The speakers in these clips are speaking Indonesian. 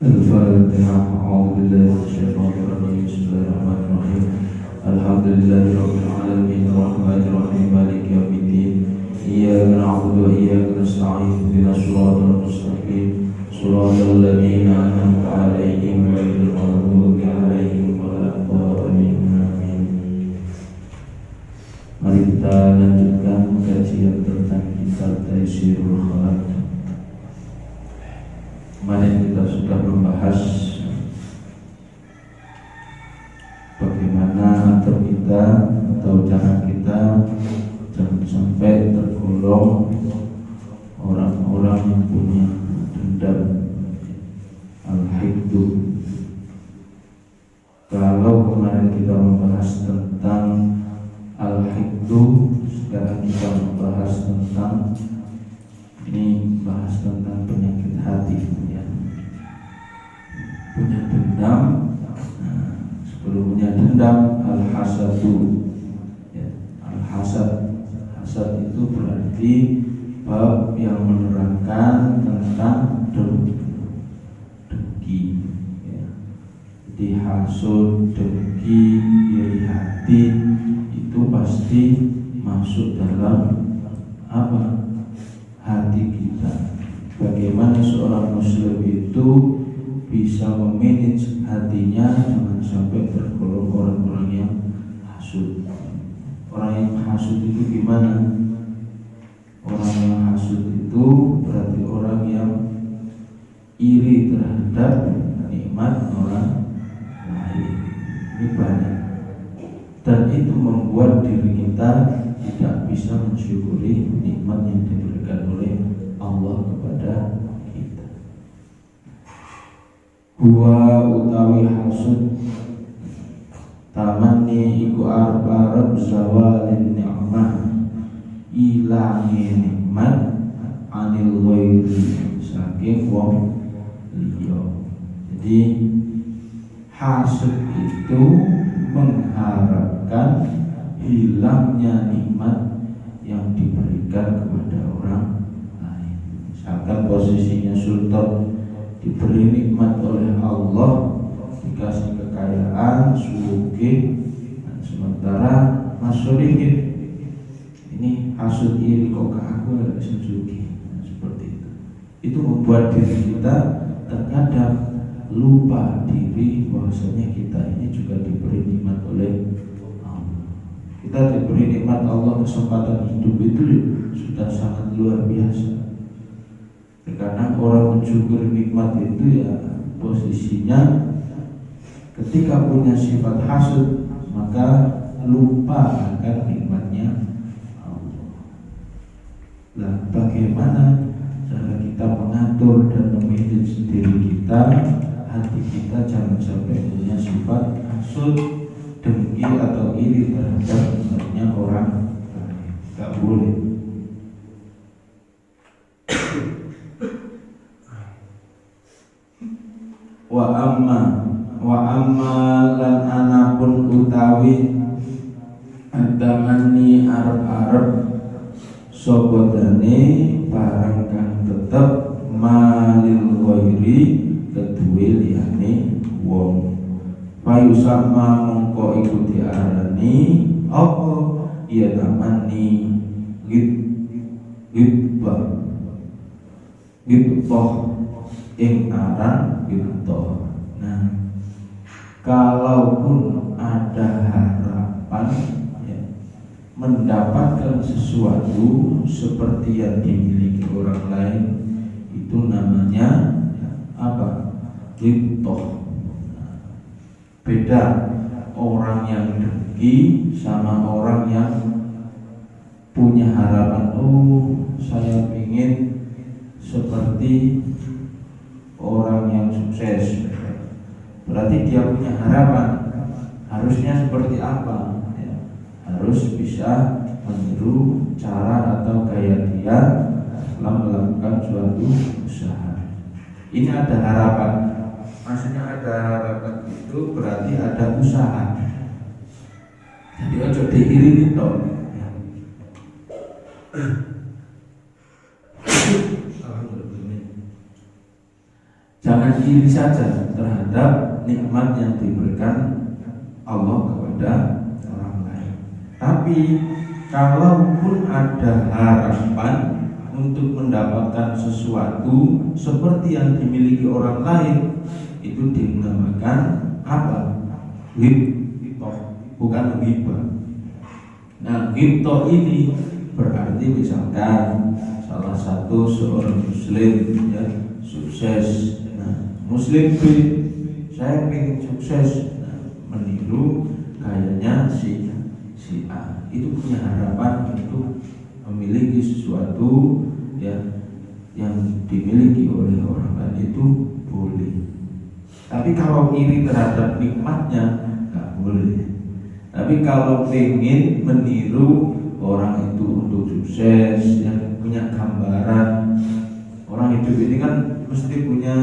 الفاتحة. أعوذ بالله من الشيطان الرجيم. بسم الله الرحمن الرحيم. الحمد لله رب العالمين الرحمن الرحيم مالك يوم الدين إياك نعبد وإياك نستعين اهدنا الصراط المستقيم صراط الذين أنعمت عليهم غير المغضوب عليهم ولا الضالين. Amin. Mari kita lanjutkan kajian tentang kitab Taisirul Khalaq. Kemarin kita sudah membahas bagaimana agar kita atau cara kita jangan sampai tergolong orang-orang yang punya dendam al-hiddu. Kalau kemarin kita membahas tentang al-hiddu, sekarang kita membahas tentang penyakit hati ya. Punya dendam. Sebelum punya dendam, al-hasadu ya. Hasad itu berarti bab yang menerangkan tentang dengki ya. Jadi hasud, dengki, iri hati itu pasti masuk dalam apa? Hati kita. Bagaimana seorang muslim itu bisa memanage hatinya jangan sampai tergolong orang-orang yang hasud. Orang yang hasud itu gimana? Orang yang hasud itu berarti orang yang iri terhadap nikmat orang lain. Ini banyak. Dan itu membuat diri kita tidak bisa mensyukuri nikmat yang diberikan oleh Allah kepada kita. Huwa utawi hasud tamanni iku arep zawalin ni'mah, ilange nikmat anil ghairi saking wong liya. Jadi hasud itu mengharapkan hilangnya nikmat yang diberikan kepada orang lain. Misalkan posisinya sultan diberi nikmat oleh Allah, dikasih kekayaan, sugih, sementara masyurihin ini hasud iri, kok ke aku gak bisa sugih, seperti itu. Itu membuat diri kita terkadang lupa diri bahwasanya kita ini juga diberi nikmat oleh Allah. Kita diberi nikmat Allah, kesempatan hidup itu sudah sangat luar biasa. Karena orang mensyukuri nikmat itu ya posisinya ketika punya sifat hasud maka lupa akan nikmatnya Allah. Nah, bagaimana cara kita mengatur dan memanage diri kita, hati kita jangan sampai punya sifat hasud, dengki atau iri terhadap nikmatnya orang lain. Gak boleh. Wa amma lan anapun utawi adamani arep-arep sobodane barang kang tetep malil ghairi keduwe liyane wong. Payu sama mongko iku diarani apa? Ya tamani gibah ing aran gitu. Nah, kalaupun ada harapan ya, mendapatkan sesuatu seperti yang dimiliki orang lain, itu namanya apa? Ghibthah. Beda orang yang dengki sama orang yang punya harapan. Oh, saya ingin seperti orang yang sukses. Berarti dia punya harapan harusnya seperti apa ya? Harus bisa meniru cara atau gaya dia dalam melakukan suatu usaha. Ini ada harapan. Maksudnya ada harapan itu berarti ada usaha. Jadi ojo diiringi toh ya. Jangan iri saja terhadap nikmat yang diberikan Allah kepada orang lain. Tapi kalaupun ada harapan untuk mendapatkan sesuatu seperti yang dimiliki orang lain, itu dinamakan apa? Ghibtoh, bukan ghibah. Nah, ghibtoh ini berarti misalkan salah satu seorang muslim ya sukses. Muslim B, saya ingin sukses, meniru kayaknya si A, itu punya harapan untuk memiliki sesuatu ya yang dimiliki oleh orang lain, itu boleh. Tapi kalau iri terhadap nikmatnya nggak boleh. Tapi kalau ingin meniru orang itu untuk sukses, yang punya gambaran, orang hidup ini kan mesti punya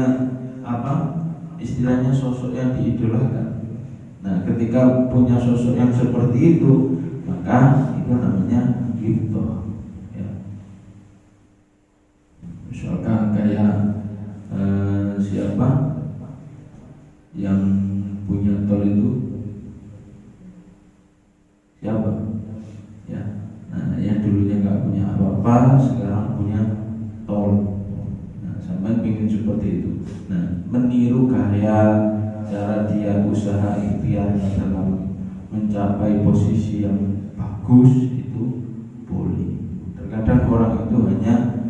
apa istilahnya sosok yang diidolakan. Nah, ketika punya sosok yang seperti itu, maka itu namanya ghibtoh ya. Misalkan kayak siapa yang punya tol itu, siapa ya, nah yang dulunya nggak punya apa-apa sekarang punya tol. Sampai ingin seperti itu. Nah, meniru gaya cara dia usaha ikhtiarnya dalam mencapai posisi yang bagus itu boleh. Terkadang orang itu hanya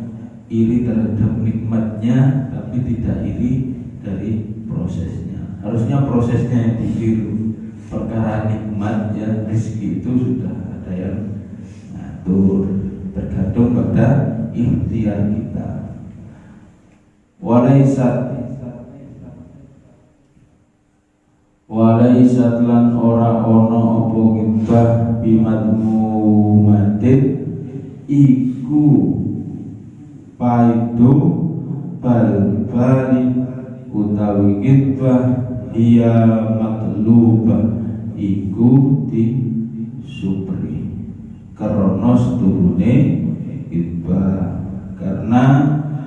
iri terhadap nikmatnya, tapi tidak iri dari prosesnya. Harusnya prosesnya yang ditiru. Perkara nikmat ya, rezeki itu sudah ada yang ngatur, tergantung pada ikhtiar kita. Walaisat lan ora ono apa ghibah bimadmumatin iku paido bal-bali utawi ghibah iya matlubah iku di supri kronos turune ghibah karena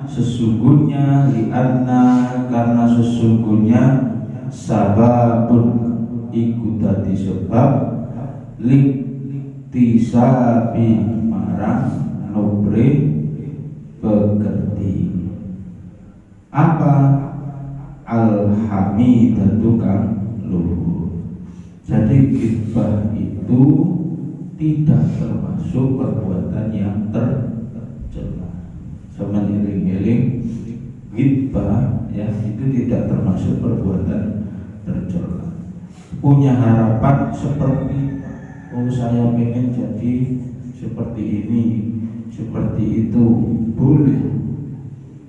sesungguhnya karena sesungguhnya sababun iku dadi sebab liktisabi marang nubre pekerti apa alhamidatu kang luhur. Jadi ghibah itu tidak termasuk perbuatan yang tercela. Sama eling-eling ghibah ya itu tidak termasuk perbuatan tercela. Punya harapan seperti saya pengen jadi seperti ini, seperti itu boleh.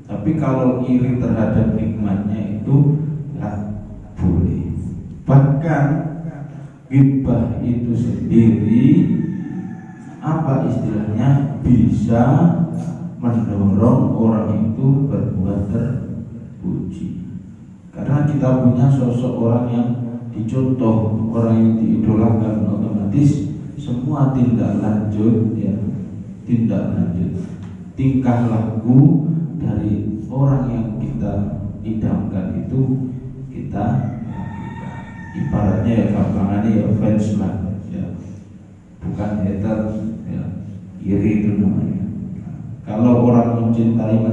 Tapi kalau iri terhadap nikmatnya itu nggak boleh. Bahkan ghibah itu sendiri apa istilahnya bisa mendorong orang itu berbuat terpuji. Karena kita punya sosok orang yang dicontoh, orang yang diidolakan, otomatis semua tindak lanjut ya, tingkah laku dari orang yang kita idamkan itu kita lakukan. Ibaratnya ya gampangannya ya fans lah ya, bukan hater ya, iri itu namanya. Kalau orang mencintai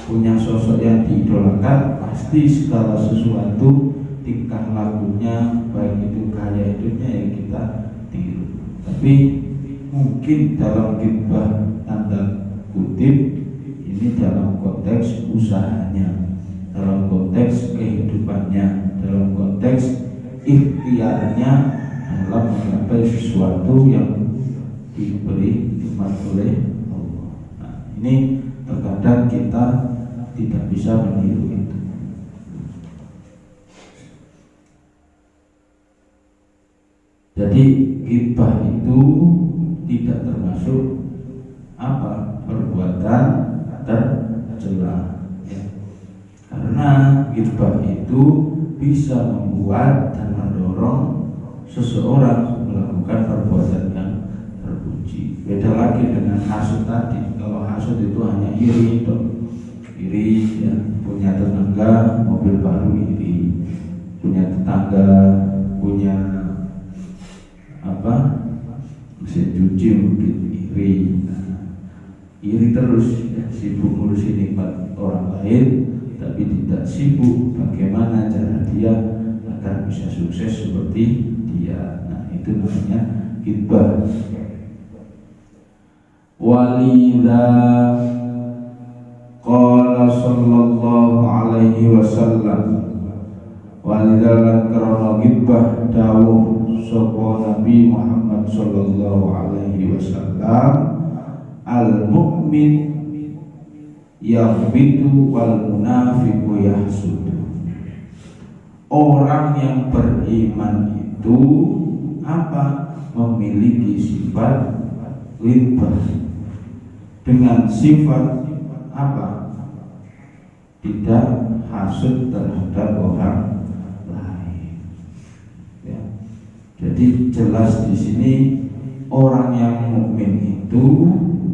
punya sosok yang diidolakan, pasti segala sesuatu tingkah lakunya, baik itu gaya hidupnya yang kita tiru. Tapi mungkin dalam ghibah tanda kutip ini dalam konteks usahanya, dalam konteks kehidupannya, dalam konteks ikhtiarnya dalam menggapai sesuatu yang diberi nikmat oleh Allah. Nah, ini terkadang kita tidak bisa meniru itu. Jadi ghibah itu tidak termasuk apa perbuatan tercela ya. Karena ghibah itu bisa membuat dan mendorong seseorang melakukan perbuatan yang terpuji. Beda lagi dengan hasud tadi. Kalau hasud itu hanya iri iri, ya, punya tetangga mobil baru iri, punya tetangga punya mesin cuci mungkin iri. Iri terus, ya, sibuk ngurusin nikmat orang lain tapi tidak sibuk bagaimana cara dia agar bisa sukses seperti dia. Nah, itu namanya ghibah. Walidha qala sallallahu alaihi wasallam, walidha lan karana ghibah dawuh sapa Nabi Muhammad sallallahu alaihi wasallam, al-mu'min yaghbitu wal munafiqu yahsudu. Orang yang beriman itu memiliki sifat ghibah dengan sifat tidak hasud terhadap orang lain, ya. Jadi jelas di sini orang yang mukmin itu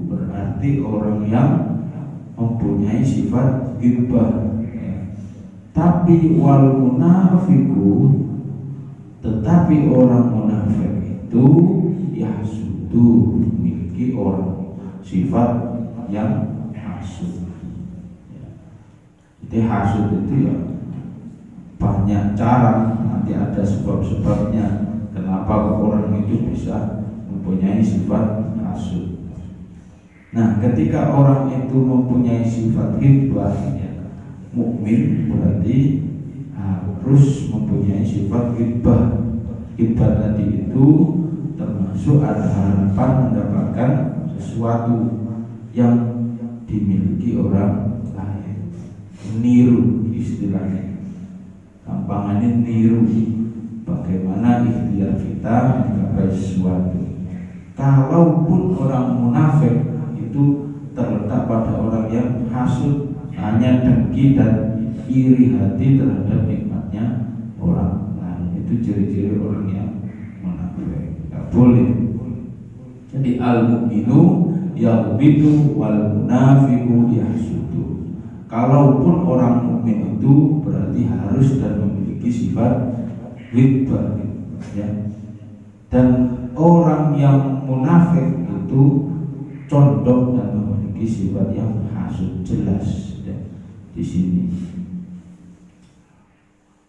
berarti orang yang mempunyai sifat ghibah, ya. Tapi wal munafiku, tetapi orang munafik itu yahsudu, memiliki orang sifat yang hasud, ya. Jadi hasud itu ya banyak cara, nanti ada sebab-sebabnya kenapa orang itu bisa mempunyai sifat hasud. Nah, ketika orang itu mempunyai sifat ghibah, ya, mukmin berarti harus mempunyai sifat ghibah. Ghibah tadi itu termasuk ada harapan mendapatkan sesuatu yang dimiliki orang lain. Niru istilahnya, gampangannya niru bagaimana ikhtiar kita mencapai sesuatu. Kalaupun orang munafik itu terletak pada orang yang hasud, hanya dengki dan iri hati terhadap nikmatnya orang lain. Itu ciri-ciri orang yang munafik. Tidak boleh. Jadi al-mu'minu yaghbitu wal munafiqu yahsudu. Kalaupun orang mukmin itu berarti harus dan memiliki sifat ghibah, ya. Dan orang yang munafik itu condong dan memiliki sifat yang hasud, jelas, ya, di sini.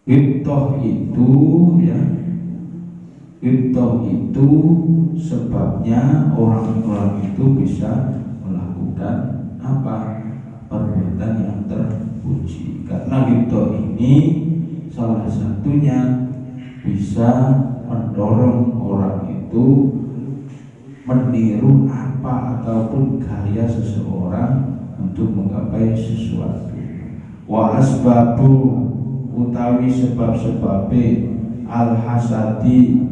Ghibah itu, ya, ghibah itu sebabnya orang-orang itu bisa melakukan perbuatan yang terpuji. Karena ghibah ini salah satunya bisa mendorong orang itu meniru ataupun gaya seseorang untuk menggapai sesuatu. Wa asbabu utawi sebab-sebabe al-hasadi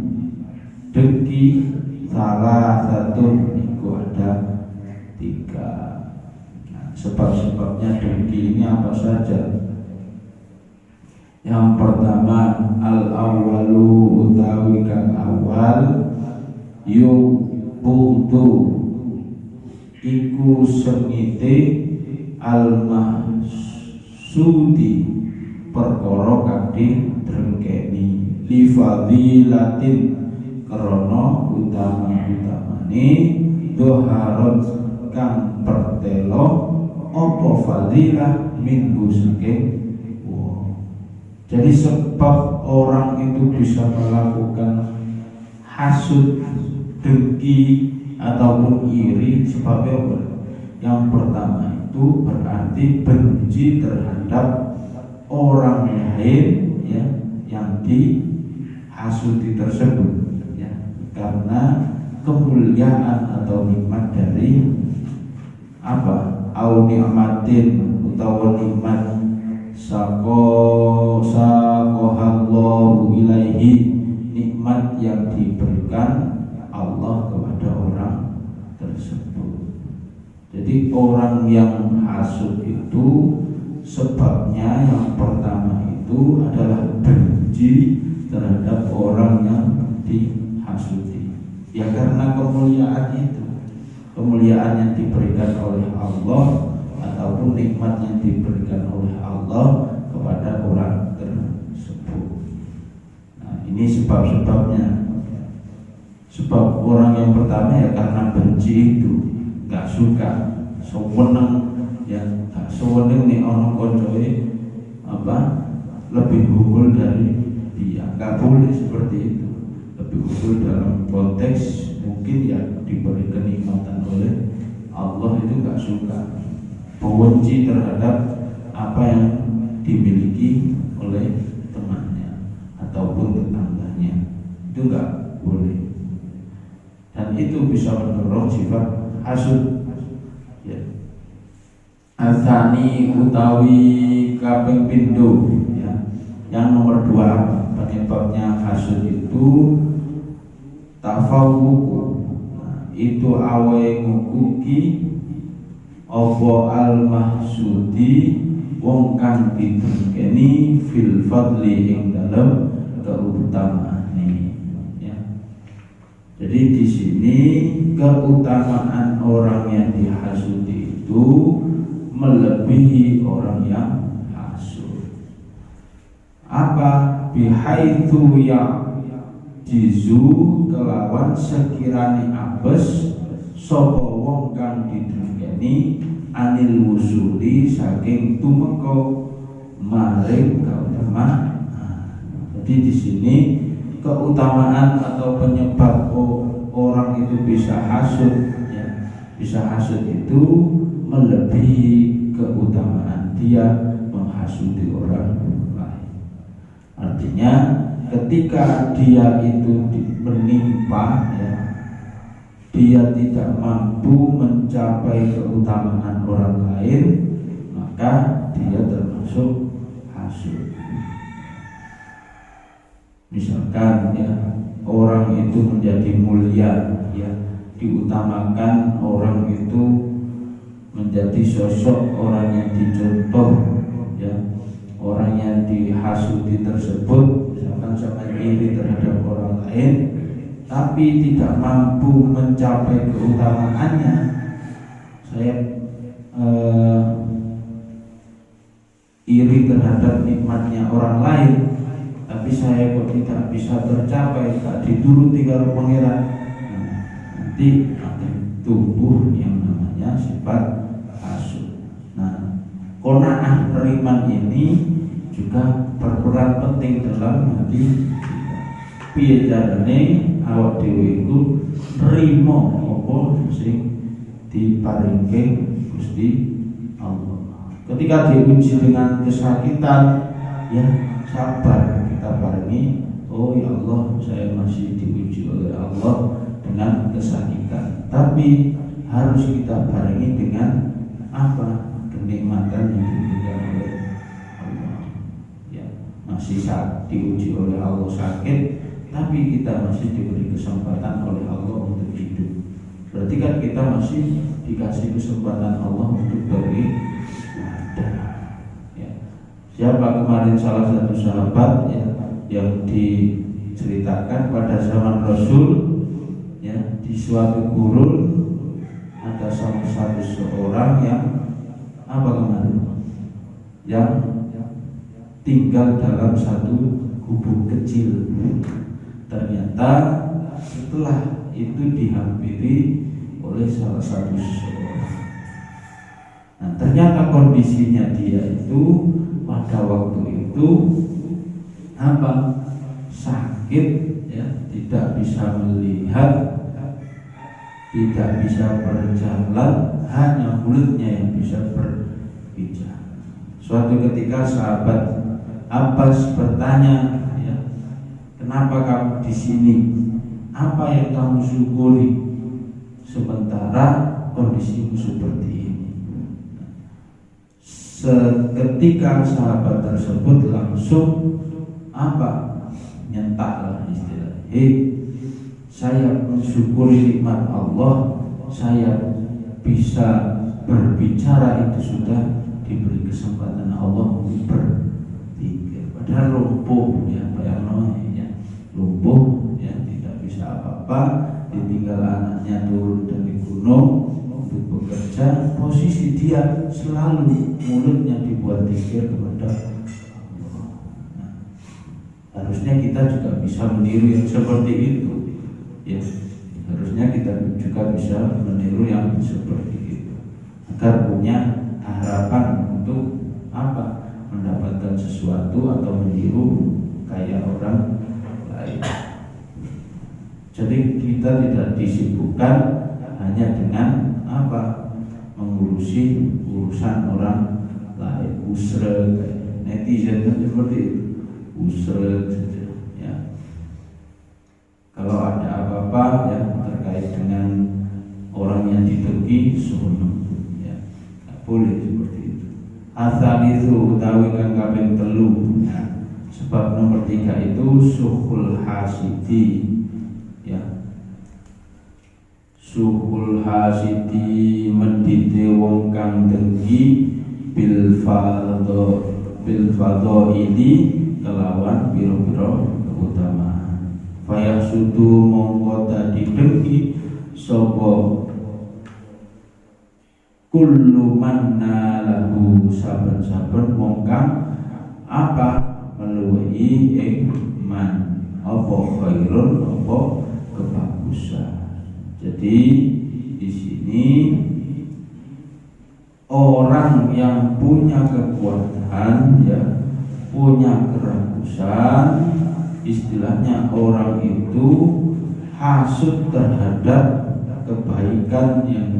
dengki salah satu itu ada 3. Nah, sebab-sebabnya dengki ini apa saja? Yang pertama al-awwalu utawi kang awal yubudu iku sengite al-mahsudi perkara kang drengkeni li fadilatin krana utama-utamane doharon kang pertelo apa fadilah minggu saking. Jadi sebab orang itu bisa melakukan hasud, dengki ataupun iri sebabnya apa? Yang pertama itu berarti benci terhadap orang lain, ya, yang dihasuti tersebut, ya, karena kemuliaan atau nikmat dari au nikmatin utawa nikmat sakohallahu ilaihi, nikmat yang diberikan Allah kepada orang tersebut. Jadi orang yang hasud itu sebabnya yang pertama itu adalah benci terhadap orang yang dihasuti, ya, karena kemuliaan itu, kemuliaan yang diberikan oleh Allah ataupun ataupun nikmat yang diberikan oleh Allah kepada orang tersebut. Nah, ini sebab-sebabnya. Sebab orang yang pertama ya karena benci itu, nggak suka, sewenang ya, nggak sewenang nih orang koncoe lebih unggul dari dia, nggak boleh seperti itu. Lebih unggul dalam konteks mungkin ya diberi kenikmatan oleh Allah itu nggak suka, benci terhadap apa yang dimiliki oleh temannya ataupun tetangganya, itu nggak boleh. Dan itu bisa mendorong sifat hasud. Ya. Asani utawi kaping pindho, ya. Yang nomor 2 penyebabnya hasud itu tafawuku. Nah, itu awe ngukuki apa al mahsudi wong kang didengkeni fil fadli ing dalem keutamaan. Jadi di sini keutamaan orang yang dihasudi itu melebihi orang yang hasud. Apa? Bihaitsu ya jizu kelawan sekirane apes sapa wong kang didengkeni anil wusuli saking tumeka maring keutamaan. Jadi di sini keutamaan atau penyebab orang itu bisa hasud, ya, bisa hasud itu melebihi keutamaan dia menghasudi orang lain. Artinya ketika dia itu menimpa, ya, dia tidak mampu mencapai keutamaan orang lain, maka dia termasuk hasud. Misalkan ya orang itu menjadi mulia, ya, diutamakan orang itu menjadi sosok orang yang dicontoh, ya, orang yang dihasudi tersebut misalkan sampai iri terhadap orang lain, tapi tidak mampu mencapai keutamaannya. Saya iri terhadap nikmatnya orang lain, tapi saya kok tidak bisa tercapai, tak dituruti kalau pangeran. Nanti akan tumbuh yang namanya sifat hasud. Nah, qanaah beriman ini juga berperan penting dalam hati kita. Piye carane awak dhewe iku nrimo apa sing diparingke Gusti Allah. Ketika diuji dengan kesakitan, ya sabar. Kita barengi, oh ya Allah, saya masih diuji oleh Allah dengan kesakitan, tapi harus kita barengi dengan apa? Kenikmatan yang diberikan oleh Allah. Ya, masih saat diuji oleh Allah sakit, tapi kita masih diberi kesempatan oleh Allah untuk hidup. Berarti kan kita masih dikasih kesempatan Allah untuk beribadah. Ya. Siapa kemarin salah satu sahabat, ya, yang diceritakan pada zaman Rasul, ya, di suatu gurun ada salah satu seorang yang apa kemarin, yang tinggal dalam satu gubuk kecil. Ternyata setelah itu dihampiri oleh salah satu seorang. Nah, ternyata kondisinya dia itu pada waktu itu apa? Sakit, ya, tidak bisa melihat, tidak bisa berjalan, hanya mulutnya yang bisa berbicara. Suatu ketika sahabat Abbas bertanya, ya, kenapa kamu di sini? Apa yang kamu syukuri sementara kondisimu seperti ini? Seketika sahabat tersebut langsung apa? Nyentaklah istilahnya. Saya mensyukuri nikmat Allah, saya bisa berbicara itu sudah diberi kesempatan Allah untuk berpikir. Padahal lumpuh, ya, bayangnya, lumpuh, ya, tidak bisa apa-apa, ditinggal anaknya turun dari gunung, untuk bekerja, posisi dia selalu mulutnya dibuat zikir kepada Allah. Nah, harusnya kita juga bisa meniru yang seperti itu, ya. Harusnya kita juga bisa meniru yang seperti itu, agar punya harapan untuk apa? Mendapatkan sesuatu atau meniru kayak orang lain. Jadi kita tidak disibukkan hanya dengan apa? Mengurusi urusan orang lain, usrek, netizen kan seperti itu, usrek saja. Ya. Kalau ada apa-apa ya terkait dengan orang yang didengki, sunnah, ya, nggak boleh seperti itu. Asal itu utawi kang kaping 3. Nah, sebab nomor 3 itu suhul hasidi, ya. Suhul hasidi mendite wong kang dengki bil fadho ini kelawan biro-biro keutamaan. Fayah sudu mongko tadi dengki sapa kullu manna lahu saben-saben wong kang apa meluwi ing man apa khairun apa kebagusan. Jadi di sini orang yang punya kekuatan, ya, punya keragusan, istilahnya orang itu hasud terhadap kebaikan yang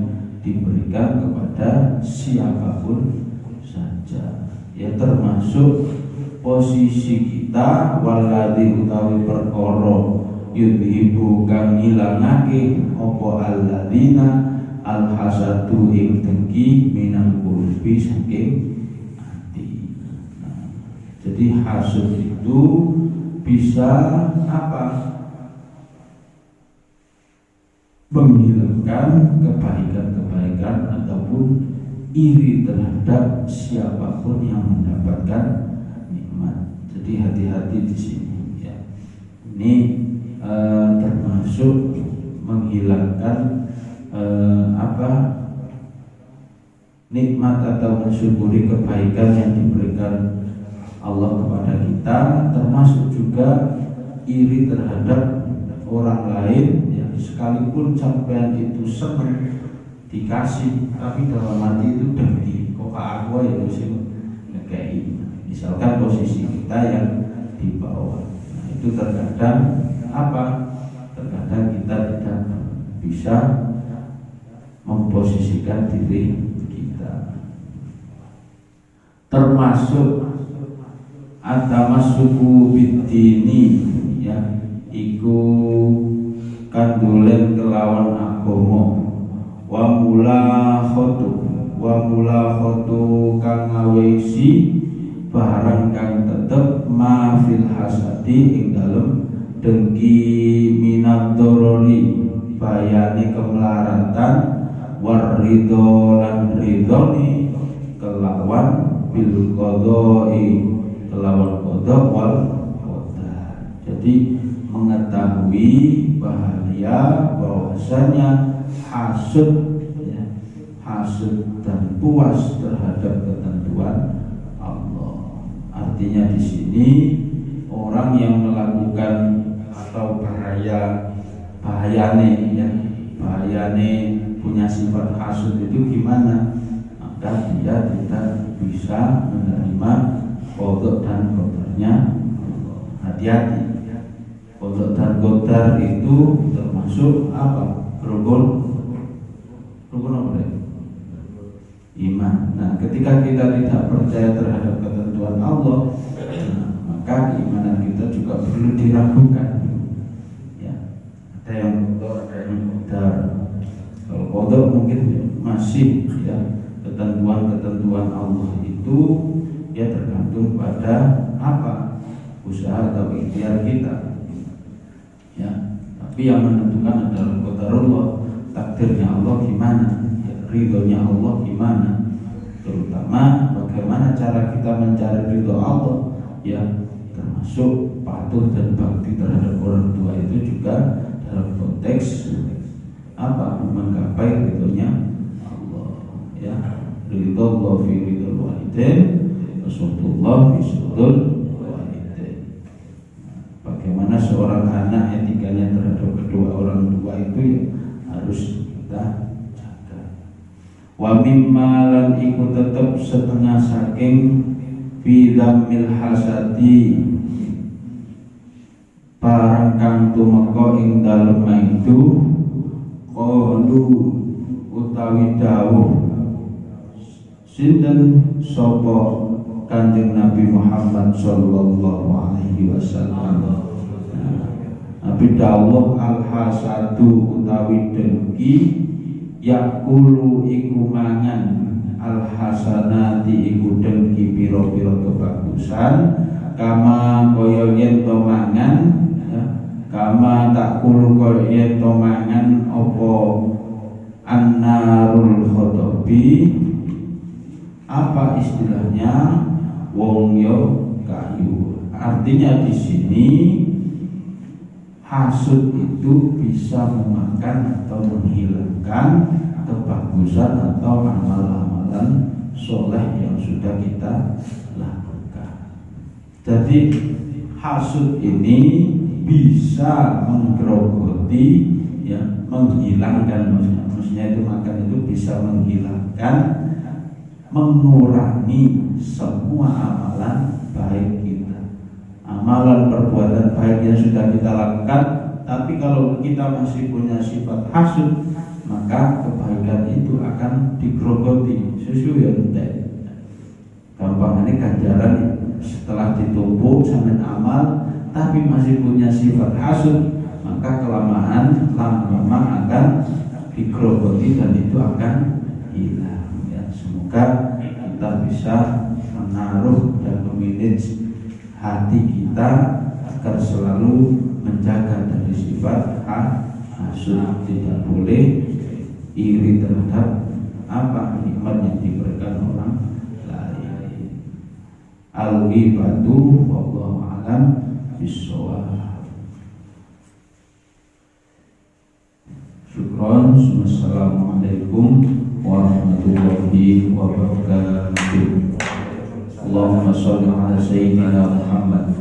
diberikan kepada siapapun saja, ya, termasuk posisi kita waladhi utawi perkara yudhibu kang ngilangake apa alladzina alhasadu ing dengki minal qulubi saking hati. Nah, jadi hasud itu bisa apa? Menghilangkan kebaikan-kebaikan ataupun iri terhadap siapapun yang mendapatkan nikmat. Jadi hati-hati di sini, ya. Ini termasuk menghilangkan apa? Nikmat atau mensyukuri kebaikan yang diberikan Allah kepada kita, termasuk juga iri terhadap orang lain, ya, sekalipun sampean itu senang dikasih, tapi dalam hati itu dengki, kok aku ya sih ngekei. Misalkan posisi kita yang di bawah, nah, itu terkadang apa? Terkadang kita tidak bisa memposisikan diri kita. Termasuk atamassuku bidini, ya, iku kandulen kelawan agama, wa mulakhatu kang ngawesi barang kang tetep ma fil hasadi ing dalem dengki minad dorori bayane kemelaratan warridho lan ridhoni kelawan bil qadai kelawan qada wal qadar. Jadi mengetahui bahaya bahwasanya hasud, ya, hasud dan puas terhadap ketentuan Allah. Artinya di sini orang yang melakukan atau bahayane, ya, bahayane punya sifat hasud itu gimana? Maka dia tidak bisa menerima qada dan qadarnya Allah. Hati-hati. Qada dan qadar itu termasuk apa? Rukun apa? Iman. Nah, ketika kita tidak percaya terhadap ketentuan Allah, nah, maka keimanan kita juga perlu diragukan. Ya, ada yang qada, ada yang qadar. Kalau qada mungkin masih, ya, ketentuan-ketentuan Allah itu, ya, tergantung pada apa? Usaha atau ikhtiar kita. Ya, tapi yang menentukan adalah qadarullah, takdirnya Allah gimana, ya, ridhonya Allah gimana, terutama bagaimana cara kita mencari ridho Allah, ya, termasuk patuh dan bakti terhadap orang tua itu juga dalam konteks apa? Menggapai ridhonya ya, ridallah fi ridal walidain, wasudullah fi sudul walidain. Bagaimana seorang anak etikanya terhadap kedua orang tua itu ya harus kita jaga. Wa mimma lan iku tetep setengah saking fi dhammil hasadi, barang kang tumeka ing dalem itu qalu utawi dawuh sinten sapa Kanjeng Nabi Muhammad sallallahu alaihi wasallam. Nabi dawuh al-hasadu utawi dengki yakulu iku mangan al-hasanati iku dengki pira-pira kebagusan kama kaya yen to mangan kama takulu kaya yen to mangan apa annarul khotobi. Apa istilahnya? Wong yo kayu. Artinya di sini hasud itu bisa memakan atau menghilangkan kebagusan atau amal-amalan soleh yang sudah kita lakukan. Jadi hasud ini bisa menggerogoti, ya, menghilangkan, maksudnya itu makan itu bisa menghilangkan, mengurangi semua amalan baik kita, amalan perbuatan baik yang sudah kita lakukan. Tapi kalau kita masih punya sifat hasud, maka kebaikan itu akan digrogoti susu yang entek. Gampangnya ganjaran setelah ditumpuk sampai amal, tapi masih punya sifat hasud, maka kelamaan lama-lama akan digrogoti dan itu akan hilang. Ya, semoga kita bisa menaruh dan memanage hati kita agar selalu menjaga dari sifat hasud. Tidak boleh iri terhadap apa nikmat yang diberikan orang lain. Al-ghibatu wallahu a'lam bishawab. Syukron. Assalamualaikum warahmatullahi wabarakatuh. Allahumma sholli ala sayyidina Muhammad